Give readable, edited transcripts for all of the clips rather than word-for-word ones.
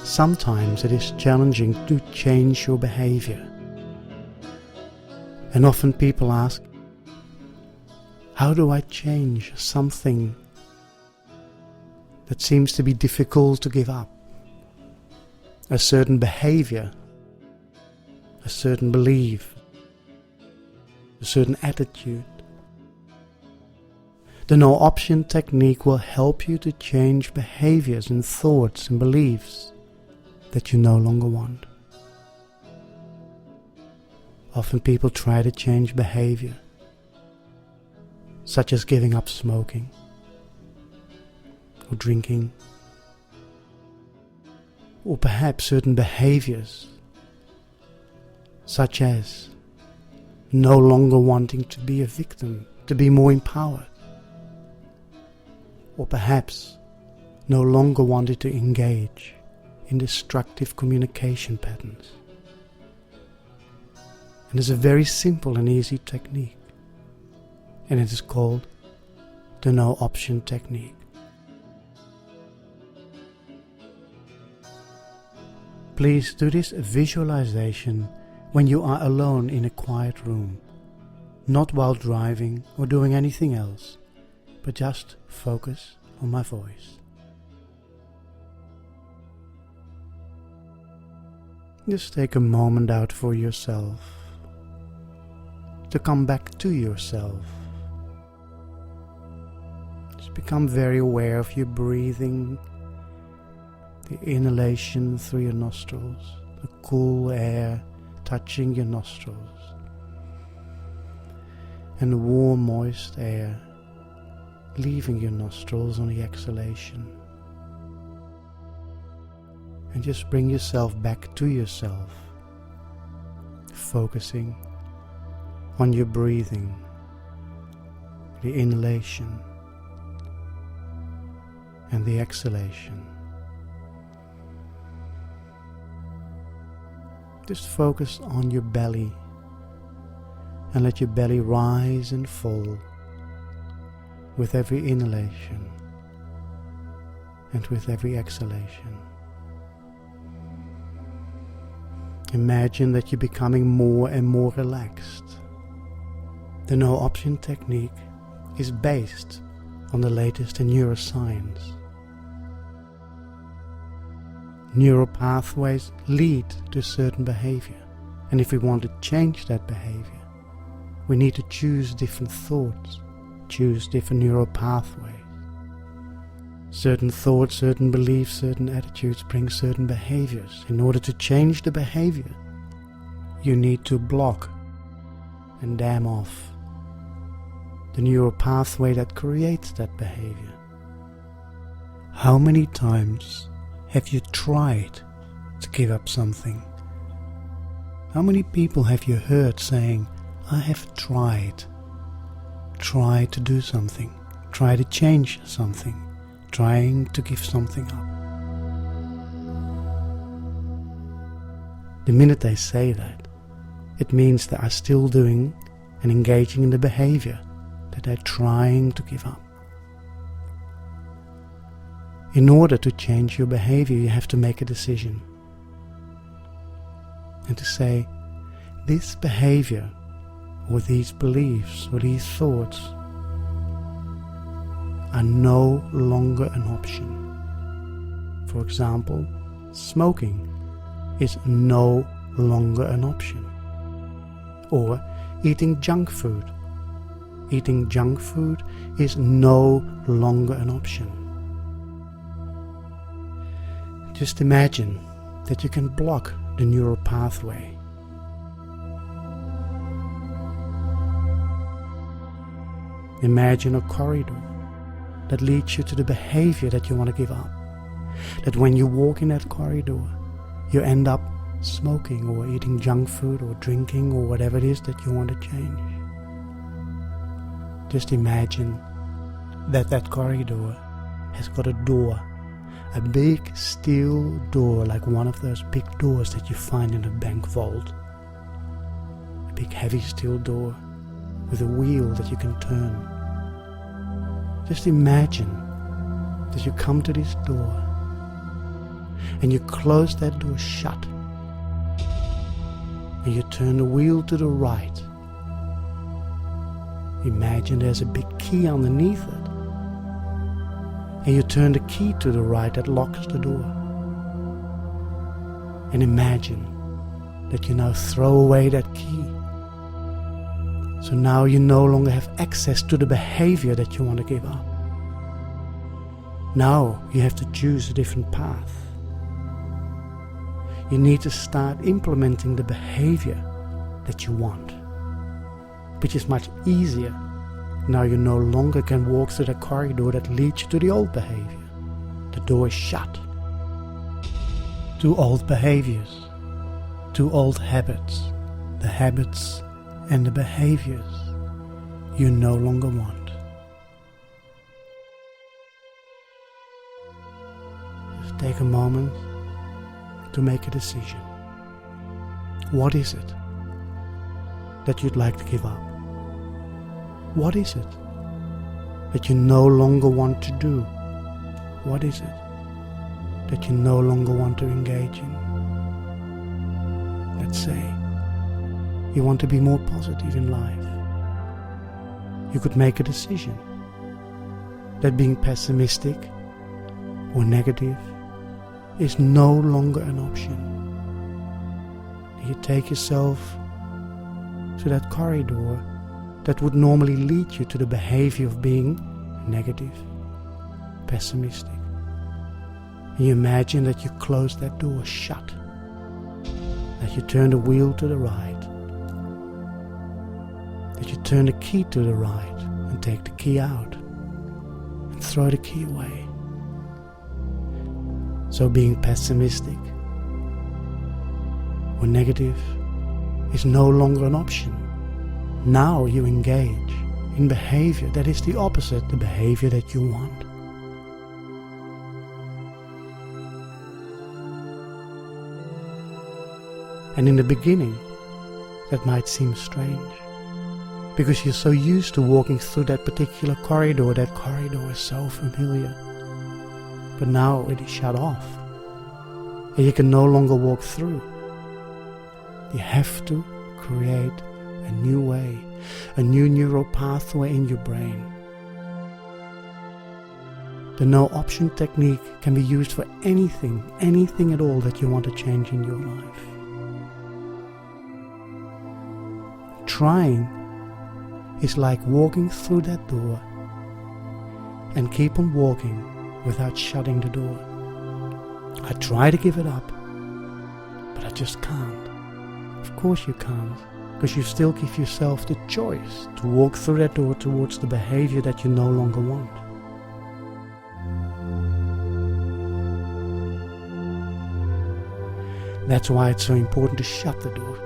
sometimes it is challenging to change your behavior. And often people ask, how do I change something that seems to be difficult to give up? A certain behavior, a certain belief, a certain attitude. The no option technique will help you to change behaviors and thoughts and beliefs that you no longer want. Often people try to change behavior, such as giving up smoking or drinking, or perhaps certain behaviors, such as no longer wanting to be a victim, to be more empowered, or perhaps no longer wanting to engage in destructive communication patterns. And it's a very simple and easy technique, and it is called the no option technique. Please do this visualization when you are alone in a quiet room, not while driving or doing anything else, but just focus on my voice. Just take a moment out for yourself, to come back to yourself. Just become very aware of your breathing, the inhalation through your nostrils, the cool air touching your nostrils, and the warm, moist air leaving your nostrils on the exhalation. And just bring yourself back to yourself, focusing on your breathing, the inhalation and the exhalation. Just focus on your belly and let your belly rise and fall with every inhalation and with every exhalation. Imagine that you're becoming more and more relaxed. The no option technique is based on the latest in neuroscience. Neural pathways lead to certain behavior, and if we want to change that behavior, we need to choose different thoughts, choose different neural pathways. Certain thoughts, certain beliefs, certain attitudes bring certain behaviors. In order to change the behavior, you need to block and dam off the neural pathway that creates that behavior. How many times have you tried to give up something? How many people have you heard saying, I have tried to do something, try to change something, trying to give something up? The minute they say that, it means they are still doing and engaging in the behavior that they're trying to give up. In order to change your behavior, you have to make a decision. And to say, this behavior, or these beliefs, or these thoughts, are no longer an option. For example, smoking is no longer an option. Or eating junk food. Eating junk food is no longer an option. Just imagine that you can block the neural pathway. Imagine a corridor that leads you to the behavior that you want to give up. That when you walk in that corridor, you end up smoking or eating junk food or drinking or whatever it is that you want to change. Just imagine that that corridor has got a door, a big steel door, like one of those big doors that you find in a bank vault. A big heavy steel door with a wheel that you can turn. Just imagine that you come to this door and you close that door shut, and you turn the wheel to the right. Imagine there's a big key underneath it, and you turn the key to the right that locks the door. And imagine that you now throw away that key. So now you no longer have access to the behavior that you want to give up. Now you have to choose a different path. You need to start implementing the behavior that you want, which is much easier. Now you no longer can walk through the corridor that leads you to the old behavior. The door is shut. To old behaviors, to old habits, the habits and the behaviors you no longer want. Just take a moment to make a decision. What is it that you'd like to give up? What is it that you no longer want to do? What is it that you no longer want to engage in? Let's say you want to be more positive in life. You could make a decision that being pessimistic or negative is no longer an option. You take yourself to that corridor that would normally lead you to the behavior of being negative, pessimistic. And you imagine that you close that door shut, that you turn the wheel to the right, that you turn the key to the right and take the key out and throw the key away. So being pessimistic or negative is no longer an option. Now you engage in behavior that is the opposite, the behavior that you want. And in the beginning, that might seem strange, because you're so used to walking through that particular corridor. That corridor is so familiar. But now it is shut off, and you can no longer walk through. You have to create a new way, a new neural pathway in your brain. The no option technique can be used for anything at all that you want to change in your life. Trying is like walking through that door and keep on walking without shutting the door. I try to give it up, but I just can't. Of course you can't, because you still give yourself the choice to walk through that door towards the behavior that you no longer want. That's why it's so important to shut the door,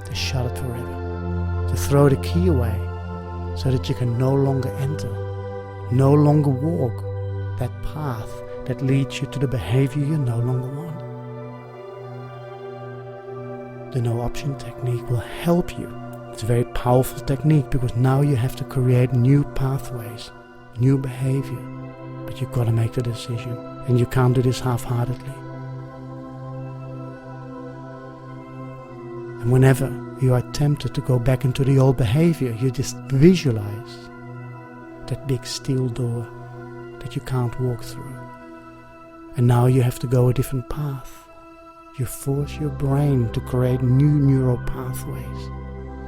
to shut it forever, to throw the key away so that you can no longer enter, no longer walk that path that leads you to the behavior you no longer want. The no option technique will help you. It's a very powerful technique because now you have to create new pathways, new behavior, but you've got to make the decision, and you can't do this half-heartedly. And whenever you are tempted to go back into the old behavior, you just visualize that big steel door that you can't walk through. And now you have to go a different path. You force your brain to create new neural pathways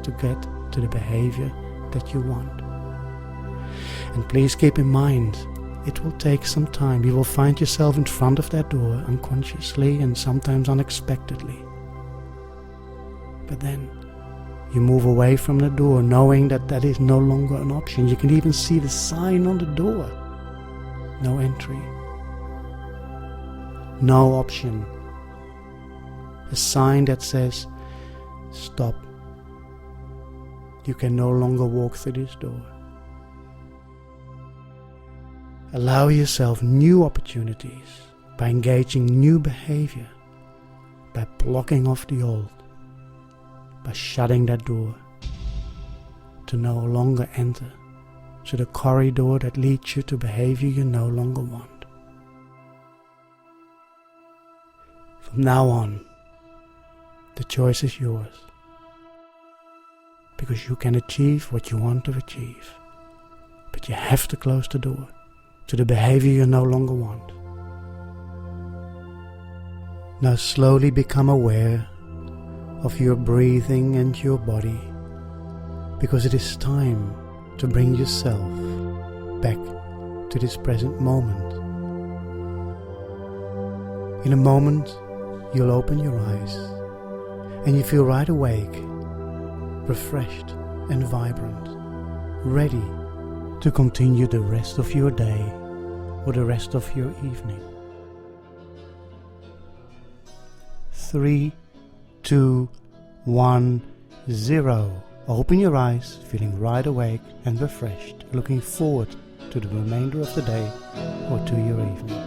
to get to the behavior that you want. And please keep in mind, it will take some time. You will find yourself in front of that door unconsciously and sometimes unexpectedly. But then you move away from the door knowing that that is no longer an option. You can even see the sign on the door. No entry. No option. A sign that says, stop. You can no longer walk through this door. Allow yourself new opportunities by engaging new behavior, by blocking off the old, by shutting that door, to no longer enter to the corridor that leads you to behavior you no longer want. From now on, the choice is yours, because you can achieve what you want to achieve, but you have to close the door to the behavior you no longer want. Now slowly become aware of your breathing and your body, because it is time to bring yourself back to this present moment. In a moment, you'll open your eyes and you feel right awake, refreshed and vibrant, ready to continue the rest of your day or the rest of your evening. 3, 2, 1, 0. Open your eyes, feeling right awake and refreshed, looking forward to the remainder of the day or to your evening.